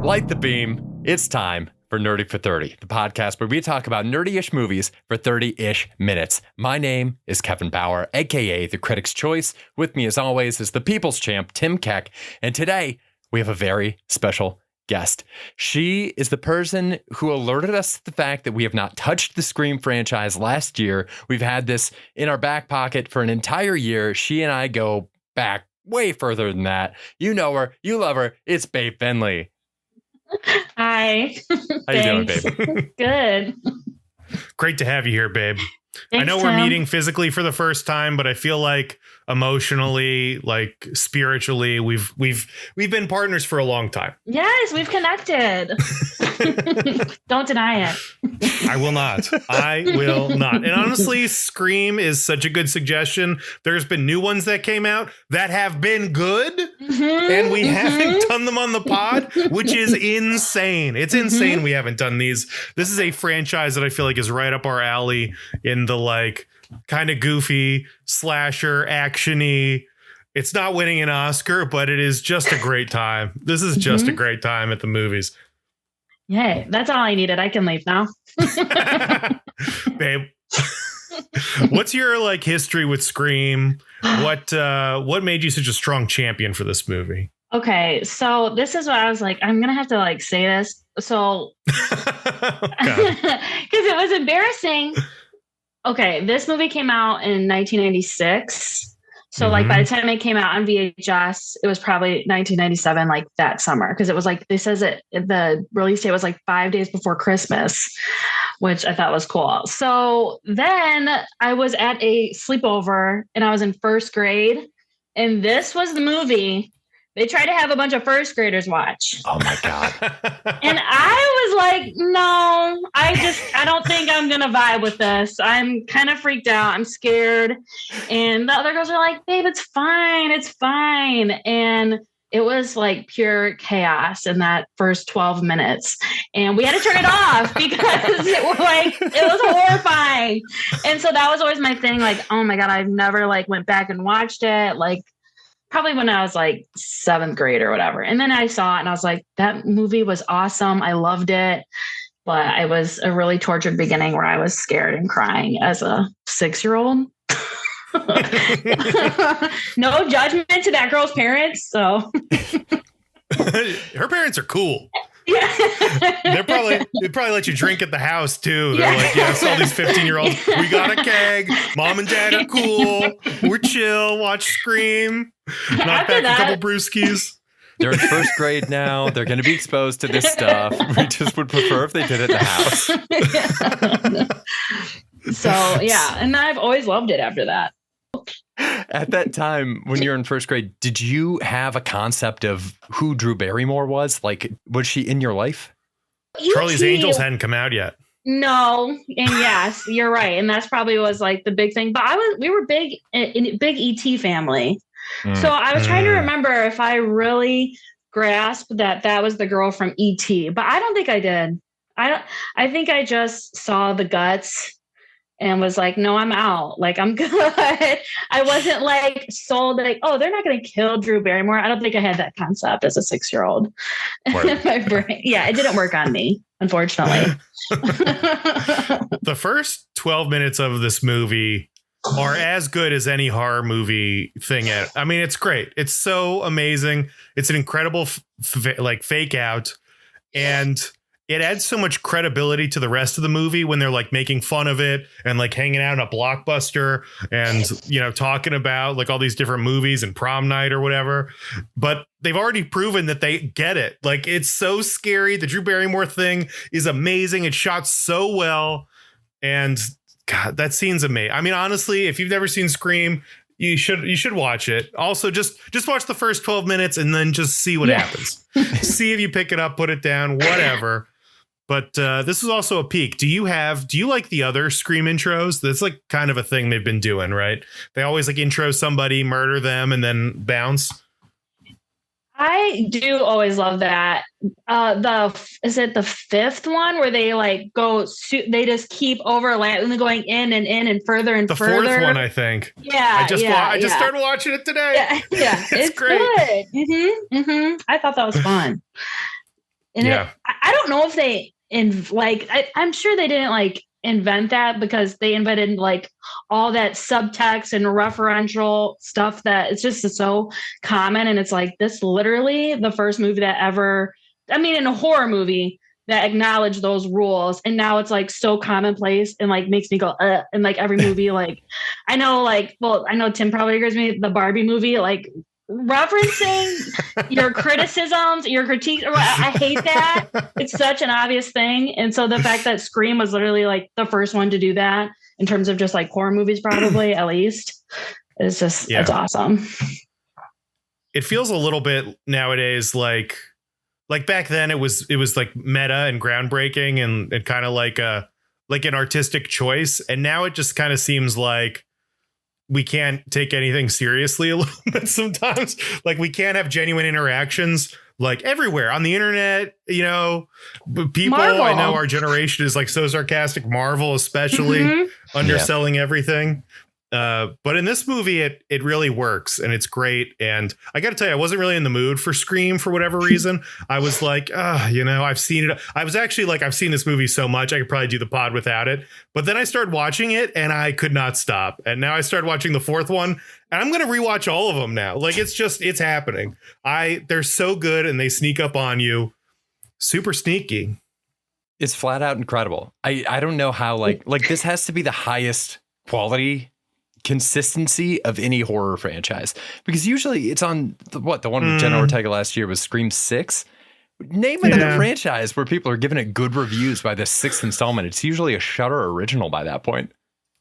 Light the beam. It's time for Nerdy for 30, the podcast where we talk about nerdy-ish movies for 30-ish minutes. My name is Kevin Bauer, a.k.a. The Critic's Choice. With me, as always, is the People's Champ, Tim Keck. And today, we have a very special guest. She is the person who alerted us to the fact that we have not touched the Scream franchise last year. We've had this in our back pocket for an entire year. She and I go back way further than that. You know her. You love her. It's Babe Finley. Hi. How you doing, babe? Good. Great to have you here, babe. Thanks, I know we're meeting physically for the first time, but I feel like emotionally, like spiritually, we've been partners for a long time. Yes, we've connected. Don't deny it. I will not. I will not. And honestly, Scream is such a good suggestion. There's been new ones that came out that have been good, and we haven't done them on the pod, which is insane. It's insane we haven't done these. This is a franchise that I feel like is right up our alley in the like kind of goofy slasher actiony. It's not winning an Oscar, but it is just a great time. This is just a great time at the movies. Yay, that's all I needed. I can leave now. Babe, what's your like history with Scream? What made you such a strong champion for this movie? Okay, so this is what I was like, I'm gonna have to like say this. So because it was embarrassing. Okay, this movie came out in 1996. So like by the time it came out on VHS, it was probably 1997, like that summer. Because it was like, they says it, the release date was like 5 days before Christmas, which I thought was cool. So then I was at a sleepover and I was in first grade. And this was the movie they tried to have a bunch of first graders watch. Oh my God. And I was like, no, I don't think I'm going to vibe with this. I'm kind of freaked out. I'm scared. And the other girls are like, babe, it's fine. It's fine. And it was like pure chaos in that first 12 minutes. And we had to turn it off because it was horrifying. And so that was always my thing. Like, oh my God, I've never like went back and watched it. Like, probably when I was like 7th grade or whatever. And then I saw it and I was like, that movie was awesome. I loved it. But it was a really tortured beginning where I was scared and crying as a 6-year-old. No judgment to that girl's parents. So her parents are cool. Yeah. They'd probably let you drink at the house too. They're like, yes, all these 15-year-olds, we got a keg. Mom and dad are cool. We're chill. Watch Scream. Knock back a couple brewskis. They're in first grade now. They're going to be exposed to this stuff. We just would prefer if they did it in the house. So, yeah. And I've always loved it after that. At that time, when you're in first grade, did you have a concept of who Drew Barrymore was? Like, was she in your life? Charlie's Angels hadn't come out yet. No. And yes, you're right. And that's probably was like the big thing. But we were big ET family. So I was trying to remember if I really grasped that was the girl from ET, but I don't think I did. I think I just saw the guts and was like, no, I'm out. Like, I'm good. I wasn't like sold like, oh, they're not going to kill Drew Barrymore. I don't think I had that concept as a 6-year-old in my brain. Yeah, it didn't work on me, unfortunately. The first 12 minutes of this movie are as good as any horror movie thing. I mean, it's great. It's so amazing. It's an incredible fake out. And it adds so much credibility to the rest of the movie when they're like making fun of it and like hanging out in a Blockbuster and, you know, talking about like all these different movies and prom night or whatever. But they've already proven that they get it. Like, it's so scary. The Drew Barrymore thing is amazing. It's shot so well. And God, that scene's amazing. I mean, honestly, if you've never seen Scream, you should watch it. Also, just watch the first 12 minutes and then just see what happens. See if you pick it up, put it down, whatever. But this is also a peak. Do you like the other Scream intros? That's like kind of a thing they've been doing, right? They always like intro somebody, murder them, and then bounce. I do always love that. Is it the 5th one where they like they just keep overlapping, going in and further and further? The 4th one, I think. Yeah. I just started watching it today. Yeah. It's great. Good. I thought that was fun. And I don't know if they I'm sure they didn't like invent that, because they invented like all that subtext and referential stuff that it's just so common. And it's like, this literally the first movie that ever, I mean, in a horror movie that acknowledged those rules. And now it's like so commonplace and like makes me go, and like every movie, like I know Tim probably agrees with me, the Barbie movie, like referencing your criticisms, your critiques. I hate that. It's such an obvious thing. And so the fact that Scream was literally like the first one to do that in terms of just like horror movies, probably at least, is just, it's awesome. It feels a little bit nowadays like back then it was like meta and groundbreaking and kind of like an artistic choice. And now it just kind of seems like we can't take anything seriously a little bit sometimes. Like we can't have genuine interactions like everywhere on the internet, you know, people. Marvel. I know our generation is like so sarcastic. Marvel, especially underselling everything. But in this movie, it really works and it's great. And I got to tell you, I wasn't really in the mood for Scream for whatever reason. I was like, I've seen it. I was actually like, I've seen this movie so much, I could probably do the pod without it. But then I started watching it and I could not stop. And now I started watching the fourth one and I'm going to rewatch all of them now. Like it's happening. They're so good and they sneak up on you. Super sneaky. It's flat out incredible. I don't know how like this has to be the highest quality consistency of any horror franchise, because usually it's on the one with Jenna Ortega last year was Scream 6. Name another franchise where people are giving it good reviews by the sixth installment. It's usually a Shudder original by that point.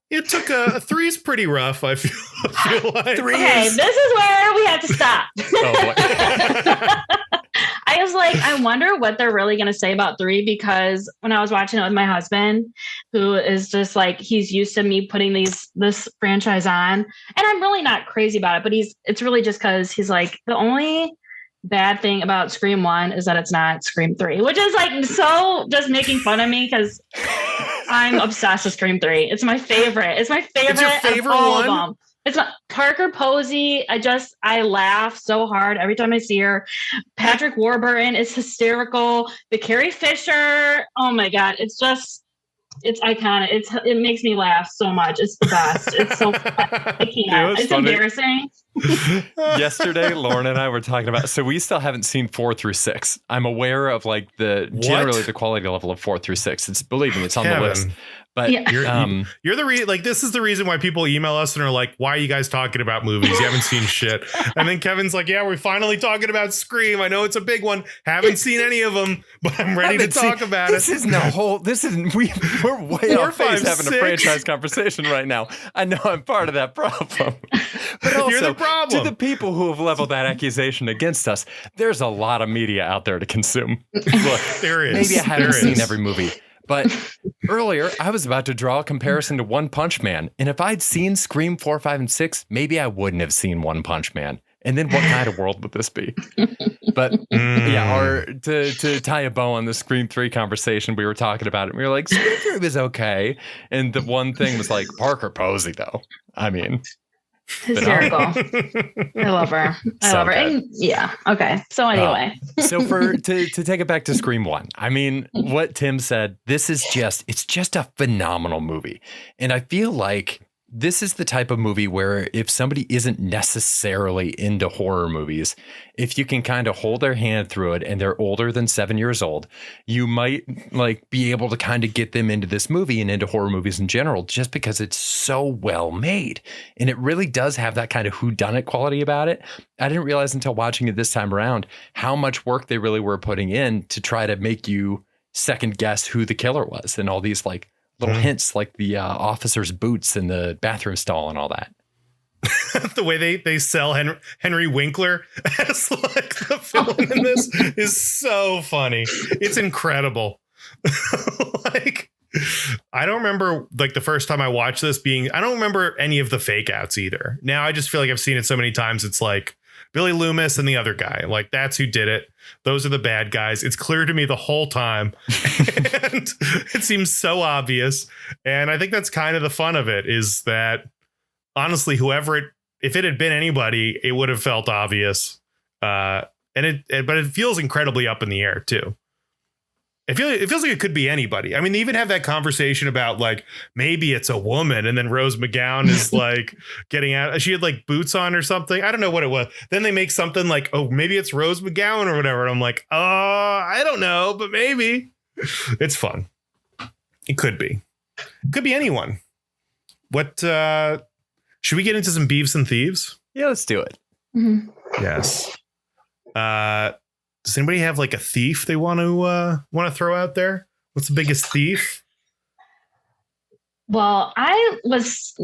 It took a 3's pretty rough. I feel like 3. Okay, this is where we have to stop. Oh boy. I was like, I wonder what they're really going to say about 3, because when I was watching it with my husband, who is just like, he's used to me putting this franchise on, and I'm really not crazy about it, but it's really just because he's like, the only bad thing about Scream 1 is that it's not Scream 3, which is like so just making fun of me because I'm obsessed with Scream 3. It's my favorite. It's my favorite. It's your favorite of all one? of them. It's not Parker Posey. I laugh so hard every time I see her. Patrick Warburton is hysterical. The Carrie Fisher. Oh my God. It's iconic. It makes me laugh so much. It's the best. It's so I can't. It's funny. Embarrassing. Yesterday, Lauren and I were talking about, so we still haven't seen 4 through 6. I'm aware of like generally the quality level of 4 through 6. Believe me, it's on the list. But you're the this is the reason why people email us and are like, why are you guys talking about movies? You haven't seen shit. And then Kevin's like, yeah, we're finally talking about Scream. I know it's a big one. Haven't seen any of them, but I'm ready to talk about it. We're way off base having a franchise conversation right now. I know I'm part of that problem. But also, you're the problem. To the people who have leveled that accusation against us, there's a lot of media out there to consume. Look, there is. Maybe I haven't seen every movie. But earlier, I was about to draw a comparison to One Punch Man. And if I'd seen Scream 4, 5, and 6, maybe I wouldn't have seen One Punch Man. And then what kind of world would this be? But to tie a bow on the Scream 3 conversation, we were talking about it. We were like, Scream 3 was okay. And the one thing was like, Parker Posey, though. I mean... hysterical. I love her. I love her. And, okay. So anyway. So to take it back to Scream 1, I mean, what Tim said, it's just a phenomenal movie. And I feel like this is the type of movie where if somebody isn't necessarily into horror movies, if you can kind of hold their hand through it and they're older than 7 years old, you might like be able to kind of get them into this movie and into horror movies in general, just because it's so well made. And it really does have that kind of whodunit quality about it. I didn't realize until watching it this time around how much work they really were putting in to try to make you second guess who the killer was, and all these like little hints like the officer's boots in the bathroom stall and all that. The way they sell Henry Winkler as like the villain in this is so funny. It's incredible. Like, I don't remember like the first time I watched this I don't remember any of the fake outs either. Now I just feel like I've seen it so many times. It's like Billy Loomis and the other guy, like that's who did it. Those are the bad guys. It's clear to me the whole time. And it seems so obvious. And I think that's kind of the fun of it, is that honestly, if it had been anybody, it would have felt obvious. But it feels incredibly up in the air too. It feels like it could be anybody. I mean, they even have that conversation about like maybe it's a woman, and then Rose McGowan is like getting out. She had like boots on or something. I don't know what it was. Then they make something like, oh, maybe it's Rose McGowan or whatever. And I'm like, oh, I don't know, but maybe. It's fun. It could be. Could be anyone. What should we get into some Beeves and Thieves? Yeah, let's do it. Mhm. Yes. Does anybody have like a thief they want to throw out there? What's the biggest thief? Well, I was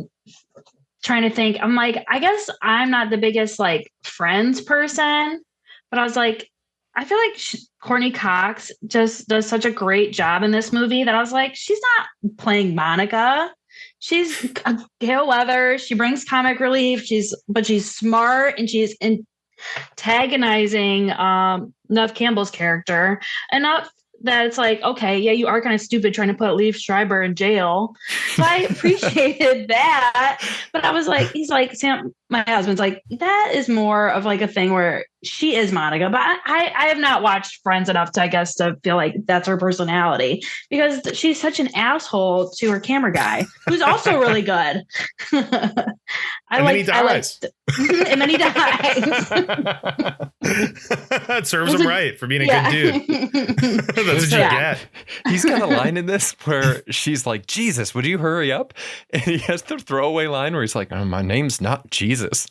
trying to think. I'm like, I guess I'm not the biggest like Friends person, but I was like, I feel like Courtney Cox just does such a great job in this movie that I was like, she's not playing Monica. She's Gail Weathers. She brings comic relief. She's smart, and she's antagonizing Nev Campbell's character enough that it's like, okay, yeah, you are kind of stupid trying to put Liev Schreiber in jail. So I appreciated that. But I was like, he's like, Sam, my husband's like, that is more of like a thing where she is Monica. But I have not watched Friends enough to, I guess, to feel like that's her personality, because she's such an asshole to her camera guy, who's also really good. And then he dies. And then he dies. That serves him right for being a good dude. That's what you get. He's got a line in this where she's like, Jesus, would you hurry up? And he has the throwaway line where he's like, oh, my name's not Jesus.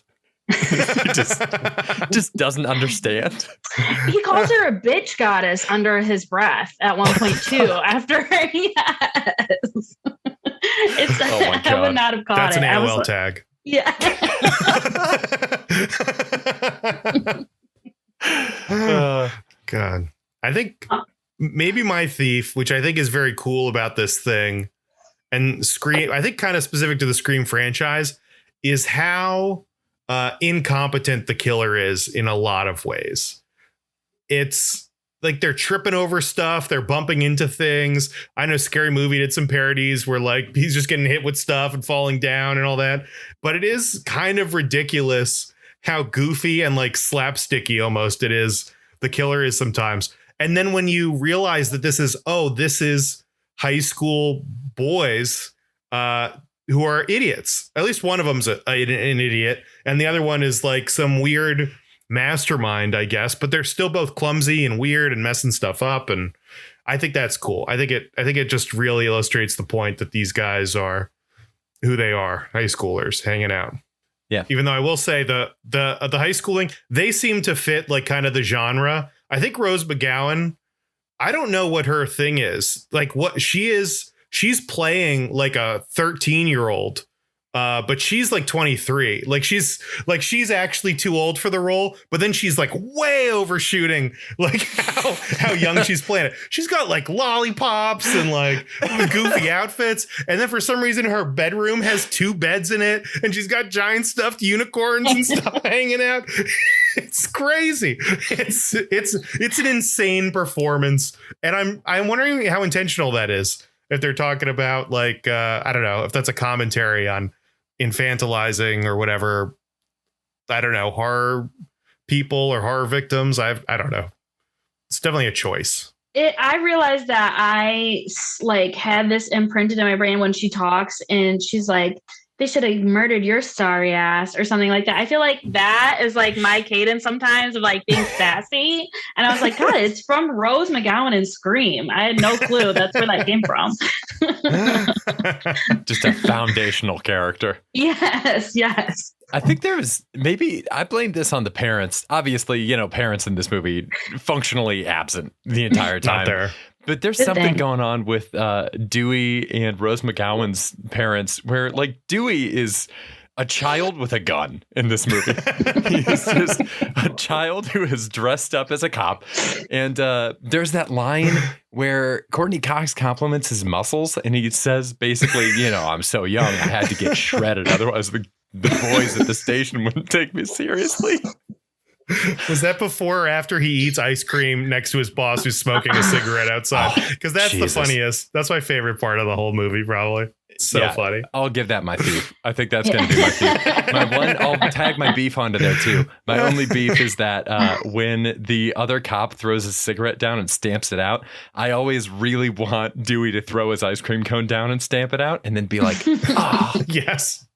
He just doesn't understand. He calls her a bitch goddess under his breath at one point too. After yes, it's Oh my God. I would not have caught That's it. an AOL tag. Yeah. God, I think maybe my thief, which I think is very cool about this thing, and Scream, I think kind of specific to the Scream franchise, is how incompetent the killer is in a lot of ways. It's like they're tripping over stuff, they're bumping into things. I know Scary Movie did some parodies where like he's just getting hit with stuff and falling down and all that, but it is kind of ridiculous how goofy and like slapsticky almost it is, the killer is sometimes. And then when you realize that this is high school boys who are idiots. At least one of them's an idiot, and the other one is like some weird mastermind, I guess. But they're still both clumsy and weird and messing stuff up, and I think that's cool. I think it just really illustrates the point that these guys are who they are, high schoolers hanging out. Yeah. Even though I will say the high schooling, they seem to fit like kind of the genre. I think Rose McGowan, I don't know what her thing is, like what she is. She's playing like a 13-year-old, but she's like 23. Like she's actually too old for the role. But then she's like way overshooting like how young she's playing it. She's got like lollipops and like goofy outfits. And then for some reason her bedroom has 2 beds in it, and she's got giant stuffed unicorns and stuff hanging out. It's crazy. It's an insane performance, and I'm wondering how intentional that is. If they're talking about like, I don't know if that's a commentary on infantilizing or whatever. I don't know, horror people or horror victims. I don't know. It's definitely a choice. I realized that I like had this imprinted in my brain when she talks and she's like, they should have murdered your sorry ass or something like that. I feel like that is like my cadence sometimes of like being sassy. And I was like, God, it's from Rose McGowan and Scream. I had no clue that's where that came from. Just a foundational character. Yes. I think maybe I blame this on the parents. Obviously, parents in this movie functionally absent the entire time. Not there. But there's something going on with Dewey and Rose McGowan's parents where like Dewey is a child with a gun in this movie. He's just a child who is dressed up as a cop. And there's that line where Courtney Cox compliments his muscles and he says basically, I'm so young, I had to get shredded. Otherwise the boys at the station wouldn't take me seriously. Was that before or after he eats ice cream next to his boss who's smoking a cigarette outside? Because that's Jesus. the funniest. That's my favorite part of the whole movie, probably. So funny. I'll give that my beef. I think that's going to be my beef. I'll tag my beef onto there too. My only beef is that when the other cop throws his cigarette down and stamps it out, I always really want Dewey to throw his ice cream cone down and stamp it out and then be like, oh. Yes.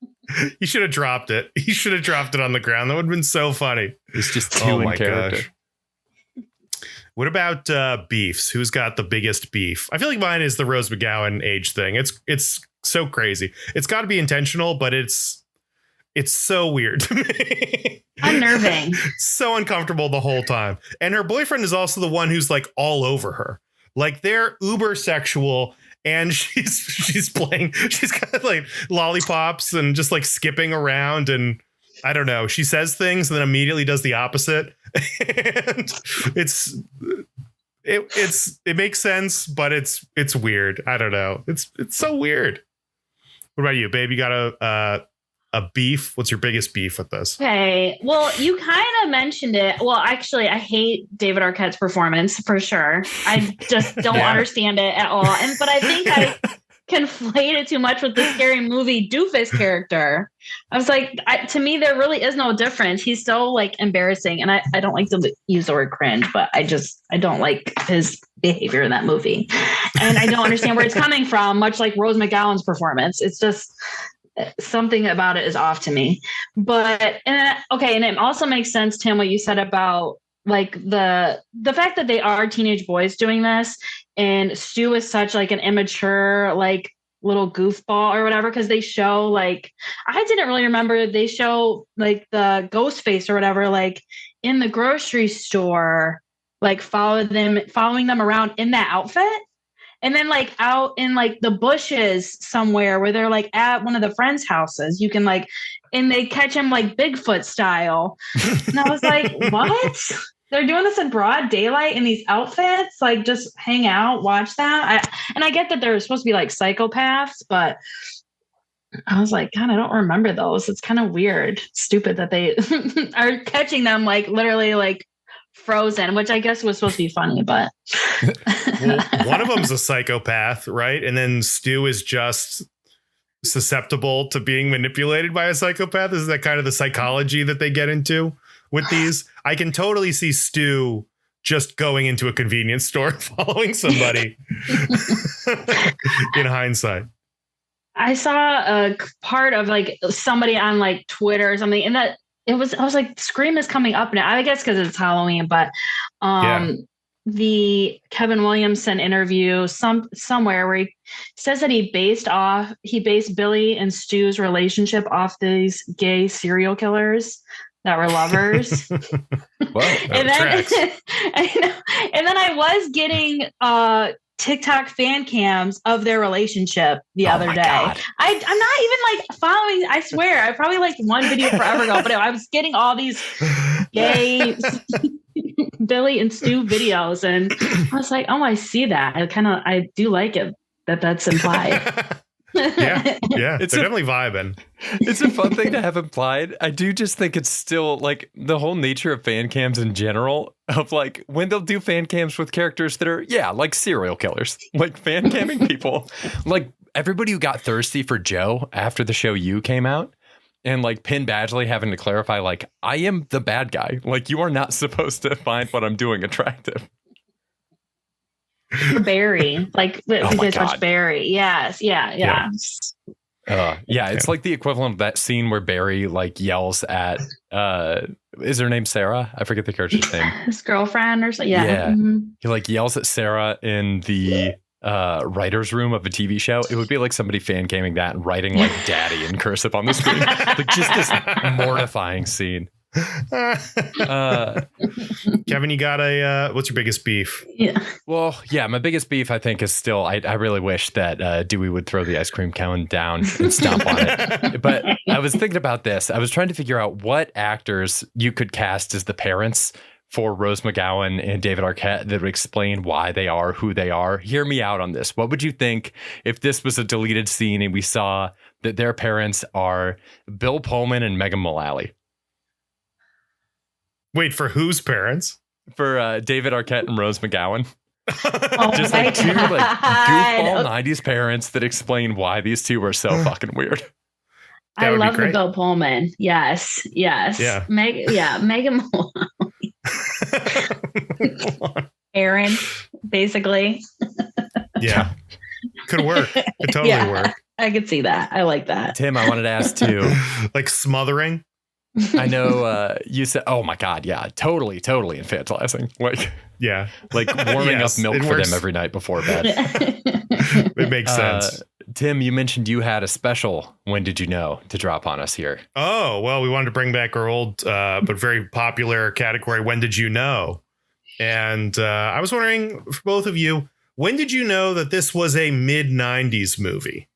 He should have dropped it. He should have dropped it on the ground. That would have been so funny. It's just too in character. Gosh. What about beefs? Who's got the biggest beef? I feel like mine is the Rose McGowan age thing. It's so crazy. It's got to be intentional, but it's so weird to me. Unnerving. So uncomfortable the whole time. And her boyfriend is also the one who's like all over her. Like they're uber sexual. And she's got like lollipops and just like skipping around. And I don't know. She says things and then immediately does the opposite. And it makes sense, but it's weird. I don't know. It's so weird. What about you, babe? You got a beef? What's your biggest beef with this? Okay. Well, you kind of mentioned it. Well, actually, I hate David Arquette's performance for sure. I just don't understand it at all. But I think I conflated it too much with the Scary Movie doofus character. I was like, to me, there really is no difference. He's so like embarrassing. And I don't like to use the word cringe, but I don't like his behavior in that movie. And I don't understand where it's coming from, much like Rose McGowan's performance. It's just something about it is off to me. And it also makes sense, Tim, what you said about like the fact that they are teenage boys doing this, and Stu is such like an immature like little goofball or whatever, because they show like, I didn't really remember, they show like the ghost face or whatever like in the grocery store, like following them around in that outfit. And then like out in like the bushes somewhere where they're like at one of the friends' houses, you can like, and they catch him like Bigfoot style. And I was like, what? They're doing this in broad daylight in these outfits? Like just hang out, watch that. I get that they're supposed to be like psychopaths, but I was like, God, I don't remember those. It's kind of weird, stupid that they are catching them like literally like frozen, which I guess was supposed to be funny, but well, one of them's a psychopath, right? And then Stu is just susceptible to being manipulated by a psychopath. Is that kind of the psychology that they get into with these? I can totally see Stu just going into a convenience store and following somebody in hindsight. I saw a part of like somebody on like Twitter or something, and that I was like, Scream is coming up now. I guess because it's Halloween, but the Kevin Williamson interview somewhere where he says that he based Billy and Stu's relationship off these gay serial killers that were lovers. Well, and then I was getting TikTok fan cams of their relationship the other day. God. I'm not even like following. I swear, I probably liked one video forever ago, but I was getting all these gay Billy and Stu videos, and I was like, oh, I see that. I do like it that's implied. Yeah, they're definitely vibing. It's a fun thing to have implied. I do just think it's still like the whole nature of fan cams in general, of like when they'll do fan cams with characters that are, like serial killers, like fan camming people. Like everybody who got thirsty for Joe after the show You came out, and like Penn Badgley having to clarify, like, I am the bad guy. Like, you are not supposed to find what I'm doing attractive. Barry, like we did watch Barry. Yes, yeah. It's like the equivalent of that scene where Barry like yells at is her name Sarah? I forget the character's name. His girlfriend or something. Yeah. Mm-hmm. He like yells at Sarah in the writer's room of a TV show. It would be like somebody fan gaming that and writing like daddy in cursive on the screen. Like just this mortifying scene. Kevin, you got what's your biggest beef? Well, my biggest beef I think is still I really wish that Dewey would throw the ice cream cone down and stomp on it. But I was thinking about this. I was trying to figure out what actors you could cast as the parents for Rose McGowan and David Arquette that would explain why they are who they are. Hear me out on this. What would you think if this was a deleted scene and we saw that their parents are Bill Pullman and Megan Mullally? Wait, for whose parents? For David Arquette and Rose McGowan. Oh Just my like two God. like goofball 90s parents that explain why these two are so fucking weird. That I would be love the great. Bill Pullman. Yes. Yeah. Megan Aaron, basically. Yeah. Could work. Could totally work. I could see that. I like that. Tim, I wanted to ask too. Like smothering. I know you said, oh my God, yeah, totally infantilizing. Like warming Yes, up milk it for works. them every night before bed. It makes sense. Tim, you mentioned you had a special When Did You Know to drop on us here. Oh, well, we wanted to bring back our old but very popular category, When Did You Know? And I was wondering, for both of you, when did you know that this was a mid-90s movie?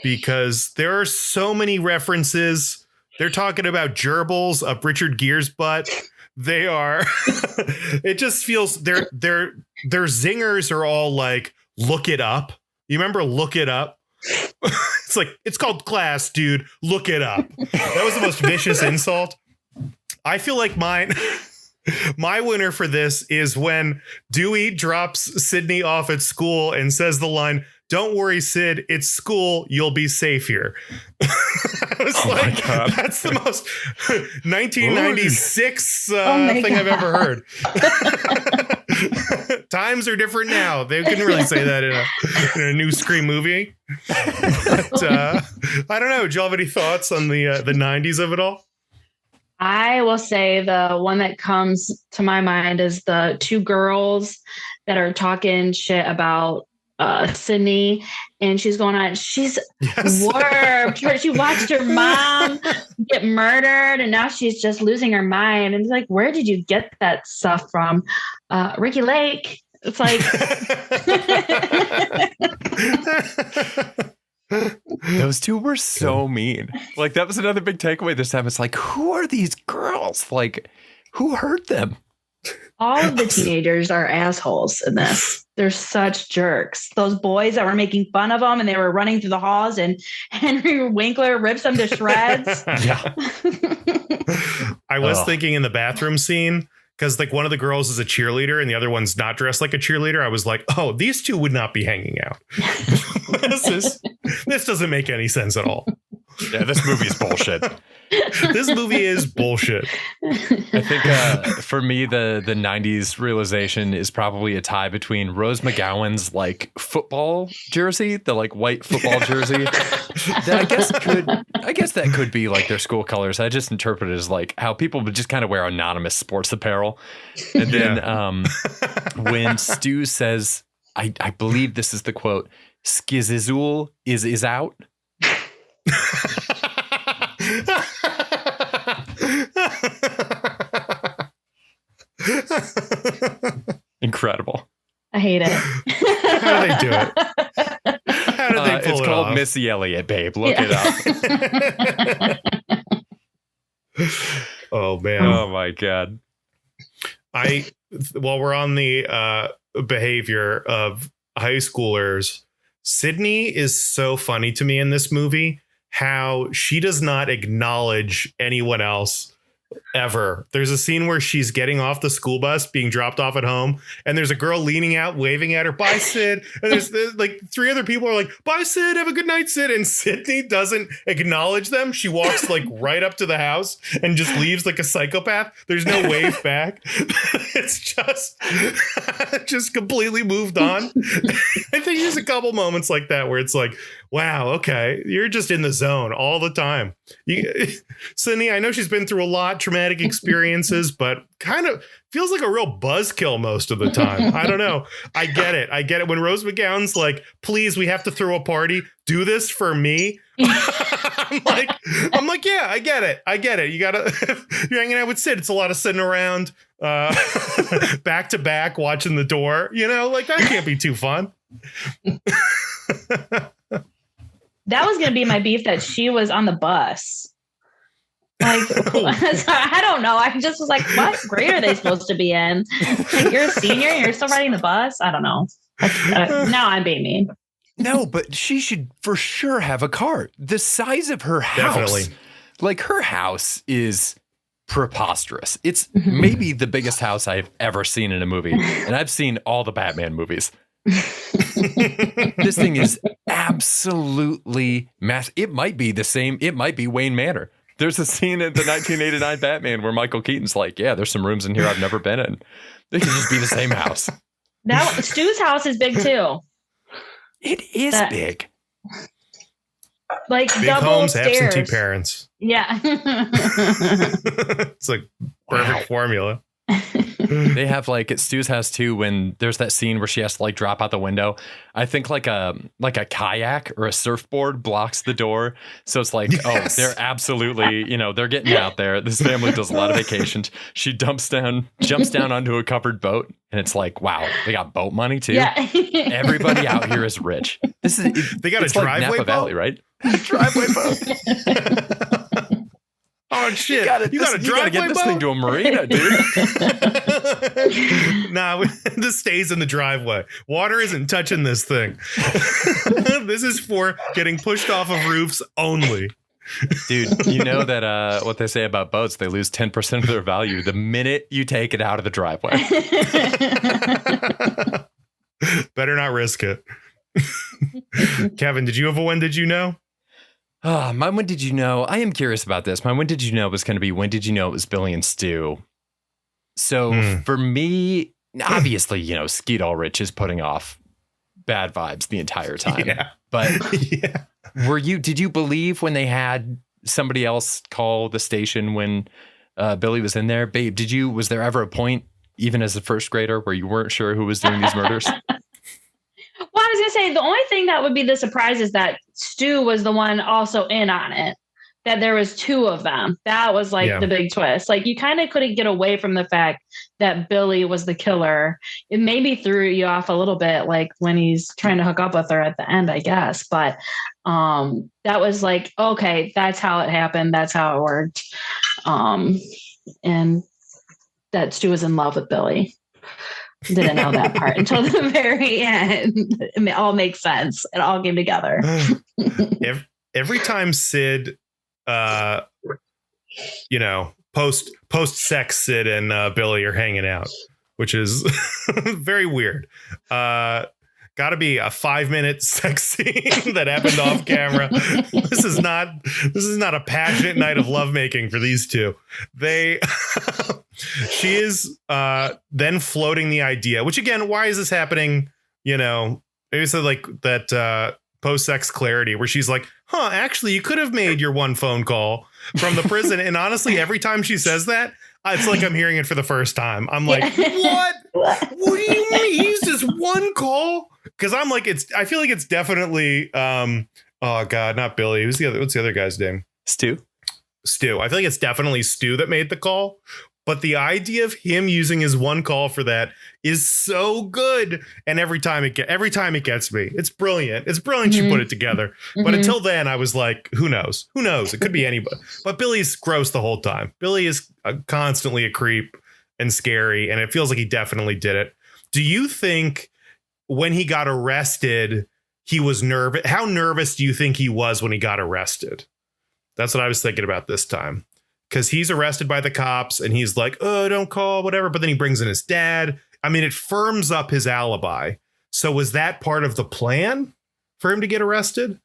Because there are so many references. They're talking about gerbils up Richard Gere's butt. They are. It just feels their zingers are all like, look it up. You remember Look It Up? It's like, it's called class, dude. Look it up. That was the most vicious insult. I feel like my winner for this is when Dewey drops Sydney off at school and says the line, "Don't worry, Sid, it's school. You'll be safe here." I was like, that's the most 1996 thing I've ever heard. Times are different now. They couldn't really say that in a new Scream movie. But I don't know. Do you have any thoughts on the 90s of it all? I will say the one that comes to my mind is the two girls that are talking shit about Sydney, and she's going on. She's warped. She watched her mom get murdered, and now she's just losing her mind. And it's like, where did you get that stuff from? Ricky Lake. It's like those two were so mean. Like, that was another big takeaway this time. It's like, who are these girls? Like, who hurt them? all of the teenagers are assholes in this. They're such jerks. Those boys that were making fun of them and they were running through the halls, and Henry Winkler rips them to shreds. Yeah. I was thinking in the bathroom scene, because like one of the girls is a cheerleader and the other one's not dressed like a cheerleader. I was like, oh, these two would not be hanging out. This doesn't make any sense at all. Yeah, this movie is bullshit. This movie is bullshit. I think for me, the 90s realization is probably a tie between Rose McGowan's like football jersey, the like white football jersey. That I guess that could be like their school colors. I just interpret it as like how people would just kind of wear anonymous sports apparel. And then when Stu says, I believe this is the quote, "Skizizul is out." Incredible. I hate it. How do they do it? How do they pull it's it called off? Missy Elliott, babe. Look it up. Oh man. Oh my god. While we're on the behavior of high schoolers, Sydney is so funny to me in this movie. How she does not acknowledge anyone else ever. There's a scene where she's getting off the school bus, being dropped off at home, and there's a girl leaning out, waving at her, "Bye, Sid." And there's like three other people are like, "Bye, Sid. Have a good night, Sid." And Sydney doesn't acknowledge them. She walks like right up to the house and just leaves like a psychopath. There's no wave back. It's just completely moved on. I think there's a couple moments like that where it's like, wow, okay, you're just in the zone all the time. Sydney, I know she's been through a lot, traumatic experiences, but kind of feels like a real buzzkill most of the time. I don't know. I get it. When Rose McGowan's like, "Please, we have to throw a party. Do this for me." I'm like, yeah, I get it. You're hanging out with Sid. It's a lot of sitting around back to back watching the door. You know, like that can't be too fun. That was going to be my beef, that she was on the bus. Like, I don't know. I just was like, what grade are they supposed to be in? Like, you're a senior and you're still riding the bus? I don't know. Now I'm being mean. No, but she should for sure have a car. The size of her house. Definitely. Like, her house is preposterous. It's maybe the biggest house I've ever seen in a movie. And I've seen all the Batman movies. This thing is absolutely massive. It might be the same. It might be Wayne Manor. There's a scene in the 1989 Batman where Michael Keaton's like, yeah, there's some rooms in here I've never been in. They could just be the same house. Now Stu's house is big too. It is big. Like big double homes, stairs. absentee parents. Yeah. It's like perfect formula. They have like at Stu's house too, when there's that scene where she has to like drop out the window. I think like a kayak or a surfboard blocks the door. So it's like, yes. They're absolutely, they're getting out there. This family does a lot of vacations. She jumps down onto a covered boat. And it's like, wow, they got boat money too. Yeah. Everybody out here is rich. They got a driveway like Napa boat? Valley, right? Driveway boat. Oh shit! You gotta get this thing to a marina, dude. Nah, this stays in the driveway. Water isn't touching this thing. This is for getting pushed off of roofs only. Dude, you know that what they say about boats, they lose 10% of their value the minute you take it out of the driveway. Better not risk it. Kevin, did you have a when did you know? My when did you know? I am curious about this. My when did you know was going to be when did you know it was Billy and Stu? So for me, obviously, Skeet Ulrich is putting off bad vibes the entire time. Yeah. But did you believe when they had somebody else call the station when Billy was in there? Babe, was there ever a point, even as a first grader, where you weren't sure who was doing these murders? Well, I was going to say, the only thing that would be the surprise is that Stu was the one also in on it, that there was two of them. That was the big twist. Like, you kind of couldn't get away from the fact that Billy was the killer. It maybe threw you off a little bit, like when he's trying to hook up with her at the end, I guess. But that was like, okay, that's how it happened. That's how it worked. And that Stu was in love with Billy. Didn't know that part until the very end. It all makes sense. It all came together. Every time Sid, post sex, Sid and Billy are hanging out, which is very weird. Got to be a 5-minute sex scene that happened off camera. This is not a passionate night of lovemaking for these two. She is then floating the idea, which again, why is this happening? Maybe so like that post-sex clarity where she's like, actually, you could have made your one phone call from the prison. And honestly, every time she says that, it's like I'm hearing it for the first time. I'm like, what? What do you mean? He used this one call? Because I'm like, I feel like it's definitely, oh God, not Billy. What's the other guy's name? Stu. I feel like it's definitely Stu that made the call. But the idea of him using his one call for that is so good. And every time it gets me. It's brilliant. It's brilliant. She put it together. But until then, I was like, who knows? Who knows? It could be anybody. But Billy's gross the whole time. Billy is constantly a creep and scary. And it feels like he definitely did it. Do you think when he got arrested, he was nervous? How nervous do you think he was when he got arrested? That's what I was thinking about this time. Because he's arrested by the cops and he's like, oh, don't call, whatever. But then he brings in his dad. I mean, it firms up his alibi. So was that part of the plan for him to get arrested?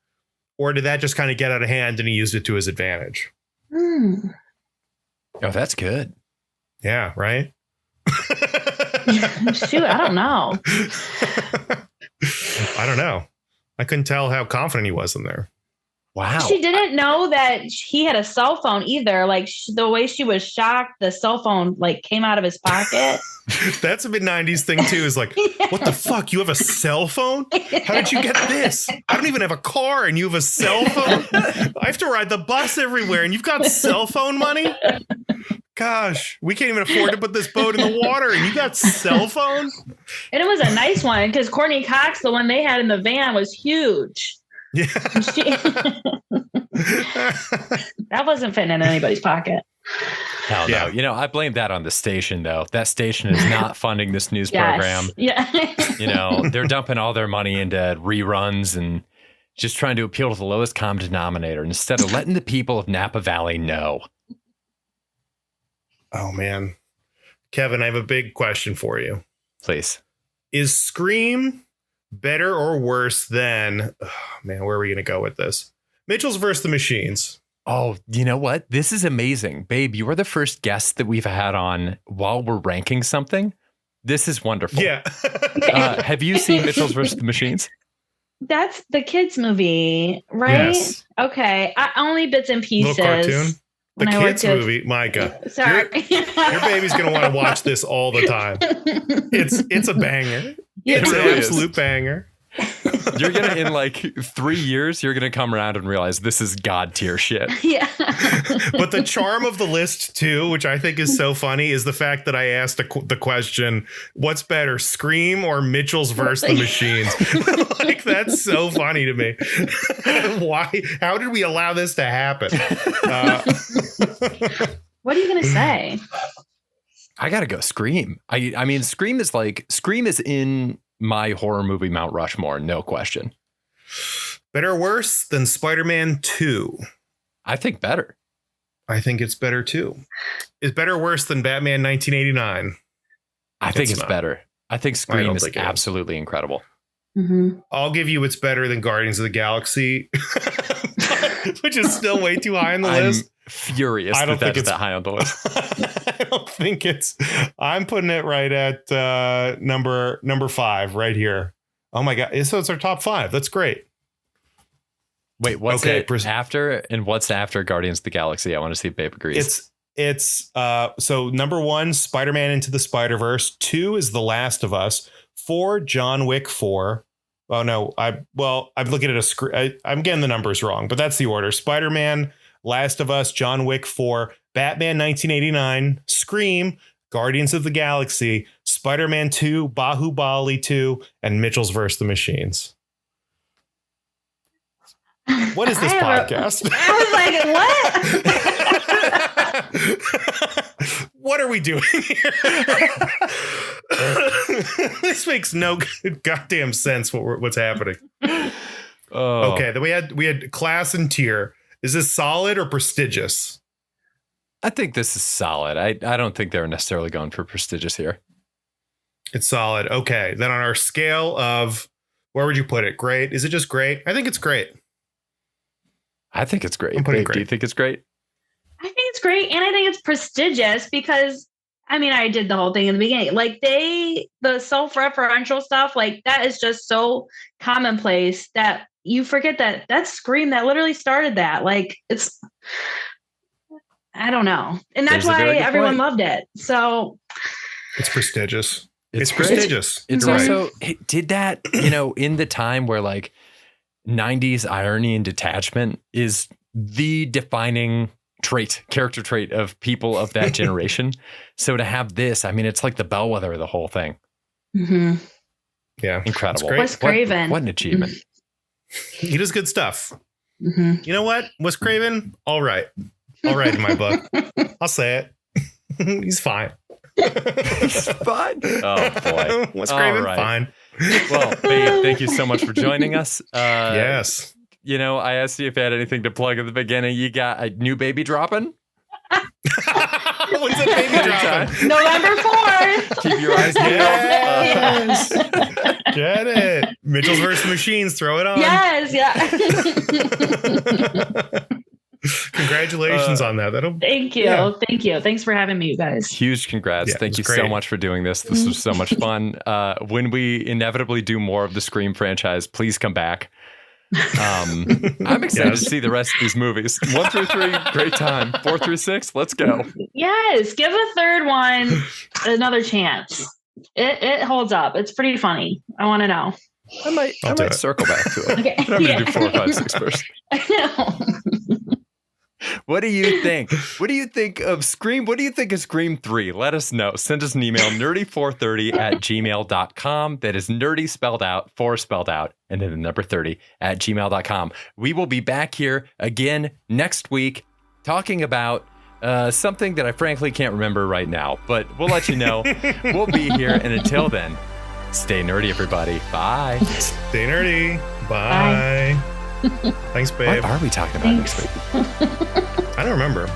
Or did that just kind of get out of hand and he used it to his advantage? Oh, that's good. Yeah, right? Shoot, I don't know. I don't know. I couldn't tell how confident he was in there. Wow. She didn't know that he had a cell phone either. Like the way she was shocked, the cell phone came out of his pocket. That's a mid-90s thing too, is like, what the fuck? You have a cell phone? How did you get this? I don't even have a car and you have a cell phone? I have to ride the bus everywhere and you've got cell phone money? Gosh, we can't even afford to put this boat in the water and you got cell phone? And it was a nice one because Courtney Cox, the one they had in the van, was huge. Yeah. That wasn't fitting in anybody's pocket. Hell no. Yeah. I blame that on the station, though. That station is not funding this news program. Yeah. They're dumping all their money into reruns and just trying to appeal to the lowest common denominator instead of letting the people of Napa Valley know. Oh, man. Kevin, I have a big question for you. Please. Is Scream better or worse than, oh, man, where are we going to go with this? Mitchell's versus the Machines. Oh, you know what? This is amazing. Babe, you are the first guest that we've had on while we're ranking something. This is wonderful. Yeah. Have you seen Mitchell's versus the Machines? That's the kids' movie, right? Yes. Okay. Only bits and pieces. Little cartoon. The When I kids worked movie, Micah. Sorry. Your baby's gonna want to watch this all the time. It's a banger. Yeah. It's It an really is. absolute banger. You're going to, in like 3 years, you're going to come around and realize this is God tier shit. Yeah. But the charm of the list too, which I think is so funny, is the fact that I asked the question, what's better, Scream or Mitchell's versus the Machines? Like, that's so funny to me. Why? How did we allow this to happen? What are you going to say? I got to go Scream. I mean, Scream is in my horror movie Mount Rushmore, no question. Better or worse than Spider-Man 2? I think better. I think it's better too. Is better or worse than Batman 1989? I think it's not. better. I think I Scream don't is think it is. absolutely incredible. Mm-hmm. I'll give you it's better than Guardians of the Galaxy, which is still way too high on the I'm list. furious I don't that think that's it's that high on the list. I don't think it's. I'm putting it right at number 5 right here. Oh my god! So it's our top 5. That's great. Wait, what's Okay, it after, and what's after Guardians of the Galaxy? I want to see if Babe agrees. It's so number 1, Spider-Man Into the Spider-Verse. 2 is The Last of Us. 4, John Wick 4. Oh no, I'm looking at a screen. I'm getting the numbers wrong, but that's the order: Spider-Man, Last of Us, John Wick 4, Batman 1989, Scream, Guardians of the Galaxy, Spider-Man 2, Bahubali 2, and Mitchell's versus the Machines. What is this podcast? I was like, what? What are we doing here? This makes no goddamn sense. What's happening? Oh. Okay, then we had class and tier. Is this solid or prestigious? I think this is solid. I don't think they're necessarily going for prestigious here. It's solid. Okay, then on our scale of, where would you put it? Great? Is it just great? I think it's great. I think it's great. I'm putting Babe, great. do you think it's great? I think it's great. And I think it's prestigious because, I mean, I did the whole thing in the beginning. Like the self-referential stuff, like that is just so commonplace that you forget that that's Scream that literally started that. Like it's, I don't know. And that's There's a very why good everyone point. loved it. So It's prestigious. It's It's great. prestigious. It's You're right. also, it did that, in the time where like 90s irony and detachment is the defining character trait of people of that generation. So to have this, I mean, it's like the bellwether of the whole thing. mm-hmm. Yeah, Incredible. It's great. Wes Craven. What an achievement. He does good stuff. Mm-hmm. You know what? Wes Craven, all right in my book. I'll say it. He's fine. It's fine. Oh boy. Wes All Craven, right. fine. Well, Babe, thank you so much for joining us. Yes. I asked you if you had anything to plug at the beginning. You got a new baby dropping? When's that baby dropping? November 4th. Keep your eyes peeled. Yes. Get it. Mitchell's versus Machines. Throw it on. Yes, yeah. Congratulations on that. Thank you. Yeah. Thank you. Thanks for having me, you guys. Huge congrats. Yeah, Thank it you was so great. much for doing this. This was so much fun. When we inevitably do more of the Scream franchise, please come back. I'm excited Yes. to see the rest of these movies. 1 through 3, great time. 4 through 6, let's go. Yes, give a third one another chance. It holds up. It's pretty funny. I want to know. I might I'll do it. circle back to it. Okay. But I'm going to do 4, 5, 6 first. I know. What do you think? What do you think of Scream? What do you think of Scream 3? Let us know. Send us an email, nerdy430@gmail.com. That is nerdy spelled out, 4 spelled out, and then the number 30@gmail.com. We will be back here again next week talking about something that I frankly can't remember right now, but we'll let you know. We'll be here. And until then, stay nerdy, everybody. Bye. Stay nerdy. Bye. Thanks, babe. What are we talking about next week? I don't remember.